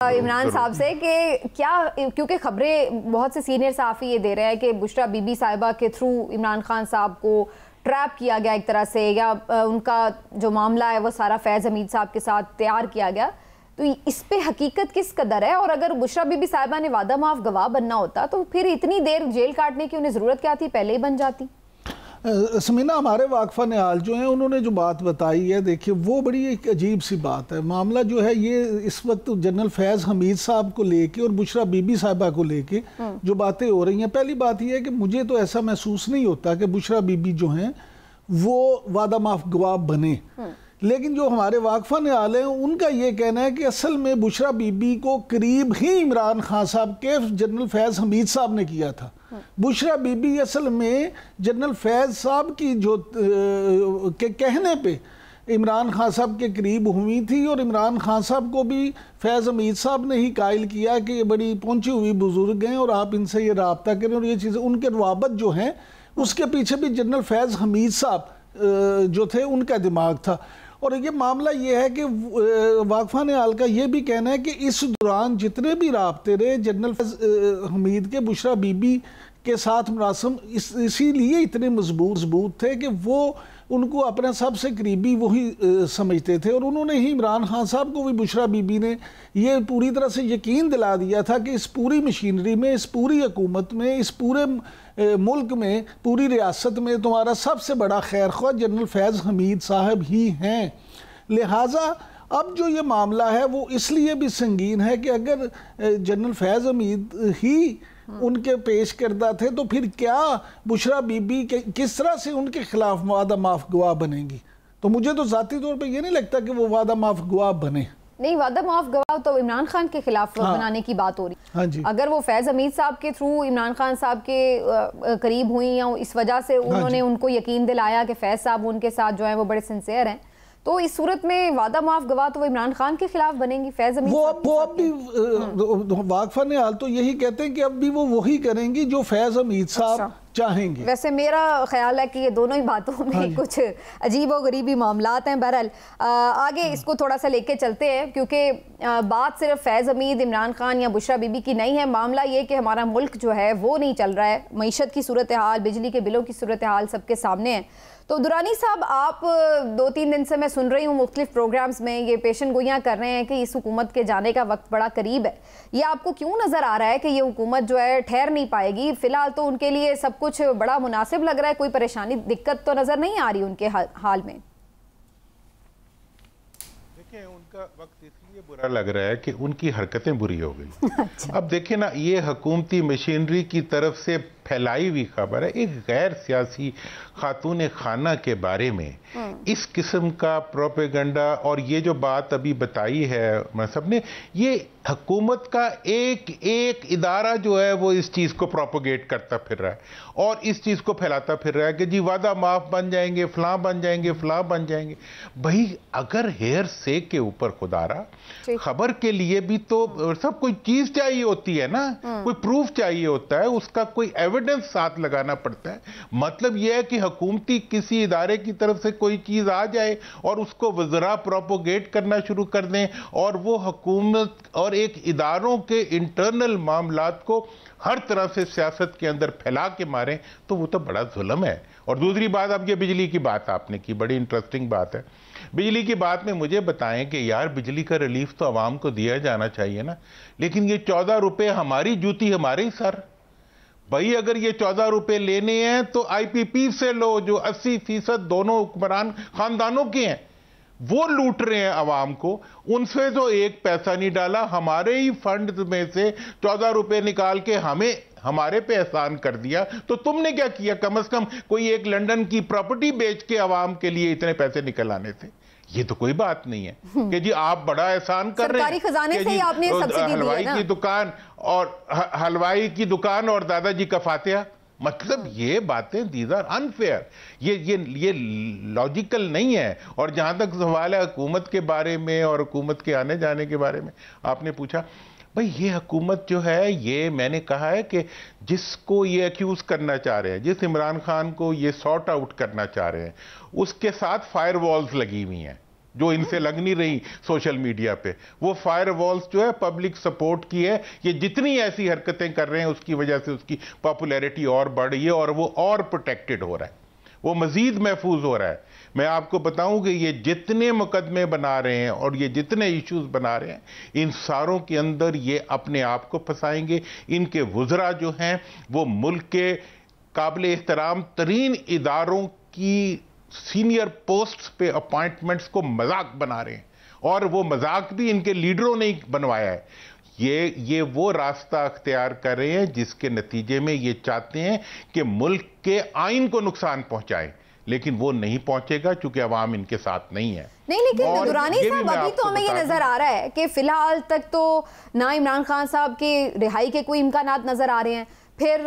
इमरान साहब से कि क्या, क्योंकि खबरें बहुत से सीनियर सहाफ़ी ये दे रहे हैं कि बुशरा बीबी साहिबा के थ्रू इमरान खान साहब को ट्रैप किया गया एक तरह से, या उनका जो मामला है वो सारा फैज़ हमीद साहब के साथ तैयार किया गया, तो इस पे हकीकत किस कदर है? और अगर बुशरा बीबी साहिबा ने वादा माफ गवाह बनना होता तो फिर इतनी देर जेल काटने की उन्हें ज़रूरत क्या थी, पहले ही बन जाती। समीना, हमारे वाकफा निहाल जो हैं उन्होंने जो बात बताई है, देखिए वो बड़ी एक अजीब सी बात है। मामला जो है ये इस वक्त जनरल फैज़ हमीद साहब को लेके और बुशरा बीबी साहिबा को लेके जो बातें हो रही हैं, पहली बात यह है कि मुझे तो ऐसा महसूस नहीं होता कि बुशरा बीबी जो हैं वो वादा माफ गवाह बने, लेकिन जो हमारे वाकफा निहाल हैं उनका ये कहना है कि असल में बुशरा बीबी को करीब ही इमरान खान साहब के जनरल फैज़ हमीद साहब ने किया था। बुशरा बीबी असल में जनरल फैज़ साहब की जो के कहने पे इमरान खान साहब के करीब हुई थी, और इमरान खान साहब को भी फैज़ हमीद साहब ने ही कायल किया कि ये बड़ी पहुंची हुई बुजुर्ग हैं और आप इनसे ये रब्ता करें और ये चीज़ें, उनके रवाबत जो हैं उसके पीछे भी जनरल फैज़ हमीद साहब जो थे उनका दिमाग था। और ये मामला ये है कि वाकफा निहाल का ये भी कहना है कि इस दौरान जितने भी राब्ते रहे जनरल फैज़ हमीद के बुशरा बीबी के साथ मुनासिब इसीलिए इतने मजबूत थे कि वो उनको अपने सबसे करीबी वही समझते थे, और उन्होंने ही इमरान खान साहब को भी बुशरा बीबी ने ये पूरी तरह से यकीन दिला दिया था कि इस पूरी मशीनरी में, इस पूरी हुकूमत में, इस पूरे मुल्क में, पूरी रियासत में तुम्हारा सबसे बड़ा खैर ख्वाह जनरल फैज़ हमीद साहब ही हैं। लिहाजा अब जो ये मामला है वो इसलिए भी संगीन है कि अगर जनरल फैज़ हमीद ही उनके पेश करदा थे तो फिर क्या बुशरा बीबी के किस तरह से उनके खिलाफ वादा माफ गवाह बनेंगी? तो मुझे तो ज़ाती तौर पे ये नहीं लगता कि वो वादा माफ गवाह बने। नहीं, वादा माफ गवाह तो इमरान खान के खिलाफ बनाने की बात हो रही। हाँ जी। अगर वो फैज़ हमीद साहब के थ्रू इमरान खान साहब के करीब हुई या इस वजह से उन्होंने उनको यकीन दिलाया कि फैज़ साहब उनके साथ जो है वो बड़े सिंसियर हैं, तो इस सूरत में वादा माफ गवाह तो वो इमरान खान के खिलाफ बनेंगी। फैज़ हमीद वो अब भी वाकफा निहाल तो यही कहते हैं कि अब भी वो वही करेंगी जो फैज़ हमीद साहब चाहेंगे। वैसे मेरा ख्याल है कि ये दोनों ही बातों में कुछ अजीब और गरीबी मामलात हैं। बहरहाल आगे इसको थोड़ा सा लेके चलते हैं, क्योंकि बात सिर्फ फैज़ हमीद, इमरान खान या बुशरा बीबी की नहीं है। मामला ये कि हमारा मुल्क जो है वो नहीं चल रहा है, मईशत की सूरत हाल, बिजली के बिलों की सूरत हाल सबके सामने है। तो दुरानी साहब, आप 2-3 दिन से मैं सुन रही हूँ मुख्तलिफ प्रोग्राम्स में ये पेशन गोइयाँ कर रहे हैं कि इस हुकूमत के जाने का वक्त बड़ा करीब है। ये आपको क्यों नज़र आ रहा है कि ये हुकूमत जो है ठहर नहीं पाएगी? फ़िलहाल तो उनके लिए सब कुछ बड़ा मुनासिब लग रहा है, कोई परेशानी दिक्कत तो नज़र नहीं आ रही उनके हाल में। देखिए, उनका वक्त इसलिए बुरा लग रहा है कि उनकी हरकतें बुरी हो गई। अच्छा। अब देखिए ना, ये हुकूमती मशीनरी की तरफ से फैलाई हुई खबर है, एक गैर सियासी खातून खाना के बारे में इस किस्म का प्रोपेगेंडा, और ये जो बात अभी बताई है सब ने, ये हुकूमत का एक एक इदारा जो है वो इस चीज़ को प्रोपोगेट करता फिर रहा है और इस चीज़ को फैलाता फिर रहा है कि जी वादा माफ बन जाएंगे, फलां बन जाएंगे, फलां बन जाएंगे। भाई, अगर हेयर से के ऊपर खुदारा खबर के लिए भी तो सब कोई चीज़ चाहिए होती है ना, कोई प्रूफ चाहिए होता है, उसका कोई एविडेंस साथ लगाना पड़ता है। मतलब यह है कि हुकूमती किसी इदारे की तरफ से कोई चीज़ आ जाए और उसको वज़रा प्रोपोगेट करना शुरू कर दें और वो हुकूमत और एक इदारों के इंटरनल मामलात को हर तरह से सियासत के अंदर फैला के मारें, तो वो तो बड़ा जुल्म है। और दूसरी बात, अब ये बिजली की बात आपने की, बड़ी इंटरेस्टिंग बात है। बिजली की बात में मुझे बताएं कि यार बिजली का रिलीफ तो आवाम को दिया जाना चाहिए ना, लेकिन ये 14 रुपए हमारी जूती हमारे ही सर। भाई, अगर ये 14 रुपए लेने हैं तो IPP से लो, जो 80% दोनों हुक्मरान खानदानों के हैं, वो लूट रहे हैं आवाम को। उनसे तो एक पैसा नहीं डाला, हमारे ही फंड में से 14 रुपए निकाल के हमारे पे एहसान कर दिया। तो तुमने क्या किया? कम से कम कोई एक लंदन की प्रॉपर्टी बेच के आवाम के लिए इतने पैसे निकल आने थे। ये तो कोई बात नहीं है कि जी आप बड़ा एहसान कर रहे हैं, खजाने से ही आपने सब्सिडी हलवाई की दुकान और दादाजी का फातिहा। मतलब ये बातें दीज आर अनफेयर, ये लॉजिकल नहीं है। और जहां तक सवाल है हुकूमत के बारे में और हुकूमत के आने जाने के बारे में आपने पूछा, भाई ये हुकूमत जो है, ये मैंने कहा है कि जिसको ये अक्यूज करना चाह रहे हैं, जिस इमरान खान को ये सॉर्ट आउट करना चाह रहे हैं, उसके साथ फायर वॉल्स लगी हुई हैं। जो इनसे लग नहीं रही सोशल मीडिया पे। वो फायरवॉल्स जो है पब्लिक सपोर्ट की है। ये जितनी ऐसी हरकतें कर रहे हैं उसकी वजह से उसकी पॉपुलैरिटी और बढ़ रही है और वो और प्रोटेक्टेड हो रहा है, वो मजीद महफूज हो रहा है। मैं आपको बताऊं कि ये जितने मुकदमे बना रहे हैं और ये जितने इश्यूज बना रहे हैं, इन सारों के अंदर ये अपने आप को फंसाएंगे। इनके वुज़रा जो हैं वो मुल्क के काबिल एहतराम तरीन इदारों की सीनियर पोस्ट्स पे अपॉइंटमेंट्स को मजाक बना रहे हैं, और वो मजाक भी इनके लीडरों ने बनवाया है। ये वो रास्ता अख्तियार कर रहे हैं जिसके नतीजे में ये चाहते हैं कि मुल्क के आइन को नुकसान पहुंचाए, लेकिन वो नहीं पहुंचेगा क्योंकि अवाम इनके साथ नहीं है। नहीं, लेकिन दुरानी साहब अभी तो हमें ये नजर आ रहा है कि फिलहाल तक तो ना इमरान खान साहब की रिहाई के कोई इम्कानात नजर आ रहे हैं, फिर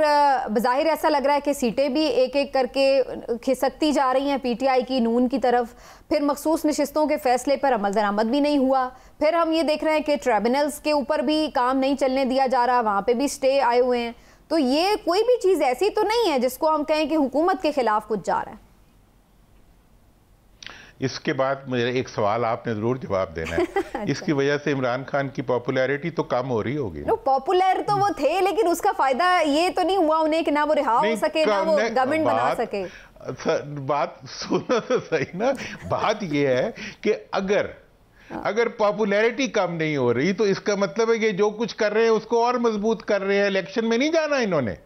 बज़ाहिर ऐसा लग रहा है कि सीटें भी एक एक करके खिसकती जा रही हैं पीटीआई की, नून की तरफ। फिर मखसूस नशिस्तों के फैसले पर अमल दरामद भी नहीं हुआ। फिर हम ये देख रहे हैं कि ट्रिब्यूनल्स के ऊपर भी काम नहीं चलने दिया जा रहा, वहाँ पे भी स्टे आए हुए हैं। तो ये कोई भी चीज़ ऐसी तो नहीं है जिसको हम कहें कि हुकूमत के खिलाफ कुछ जा रहा है। इसके बाद मेरा एक सवाल आपने जरूर जवाब देना है। अच्छा। इसकी वजह से इमरान खान की पॉपुलैरिटी तो कम हो रही होगी। पॉपुलर तो वो थे, लेकिन उसका फायदा ये तो नहीं हुआ उन्हें कि ना वो रिहा हो सके, ना वो गवर्नमेंट बना सके। बात सुनो तो सही ना। बात ये है कि अगर पॉपुलैरिटी कम नहीं हो रही तो इसका मतलब है कि जो कुछ कर रहे हैं उसको और मजबूत कर रहे हैं। इलेक्शन में नहीं जाना इन्होंने,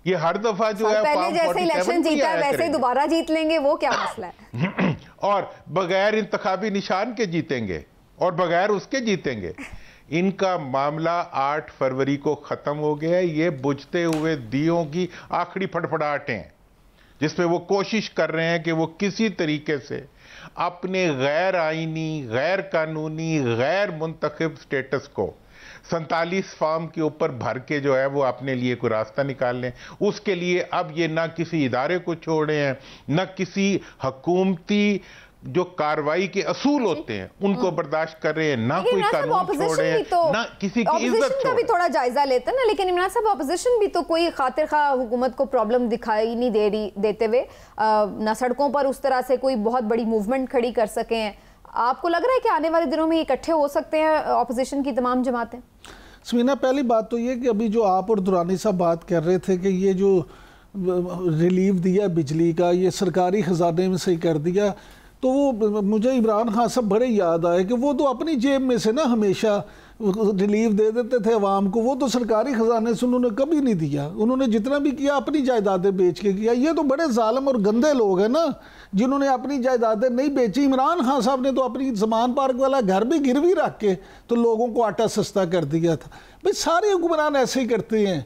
ये हर दफा जो है पहले जैसे इलेक्शन जीता है वैसे दोबारा जीत लेंगे, वो क्या मसला है। और बगैर इंतखाबी निशान के जीतेंगे और बगैर उसके जीतेंगे। इनका मामला 8 फरवरी को खत्म हो गया है। ये बुझते हुए दियों की आखिरी फटफड़ाहटें हैं जिसमें वो कोशिश कर रहे हैं कि वो किसी तरीके से अपने गैर आईनी, गैर कानूनी, गैर मुंतखब स्टेटस को 47 फॉर्म के ऊपर भर के जो है वो अपने लिए कोई रास्ता निकाल लें। उसके लिए अब ये ना किसी इदारे को छोड़ रहे हैं, ना किसी हुकूमती जो कार्रवाई के असूल होते हैं उनको बर्दाश्त कर रहे हैं, ना कोई कानून छोड़ रहे हैं, ना किसी की इज्जत का भी थोड़ा जायजा लेते हैं ना। लेकिन इमरान साहब ऑपोजिशन भी तो कोई खातिर खा हुकूमत को प्रॉब्लम दिखाई नहीं देते हुए ना सड़कों पर उस तरह से कोई बहुत बड़ी मूवमेंट खड़ी कर सके हैं। आपको लग रहा है कि आने वाले दिनों में इकट्ठे हो सकते हैं ऑपोजिशन की तमाम जमातें? समीना, पहली बात तो ये कि अभी जो आप और दुरानी साहब बात कर रहे थे कि ये जो रिलीफ दिया बिजली का, ये सरकारी ख़जाने में से कर दिया, तो वो मुझे इमरान खान साहब बड़े याद आए कि वो तो अपनी जेब में से ना हमेशा रिलीफ दे देते थे अवाम को। वो तो सरकारी ख़जाने से उन्होंने कभी नहीं दिया। उन्होंने जितना भी किया अपनी जायदादें बेच के किया। ये तो बड़े जालिम और गंदे लोग हैं ना जिन्होंने अपनी जायदादें नहीं बेची। इमरान खान साहब ने तो अपनी ज़मान पार्क वाला घर भी गिरवी रख के तो लोगों को आटा सस्ता कर दिया था। भाई सारे हुक्मरान ऐसे ही करते हैं।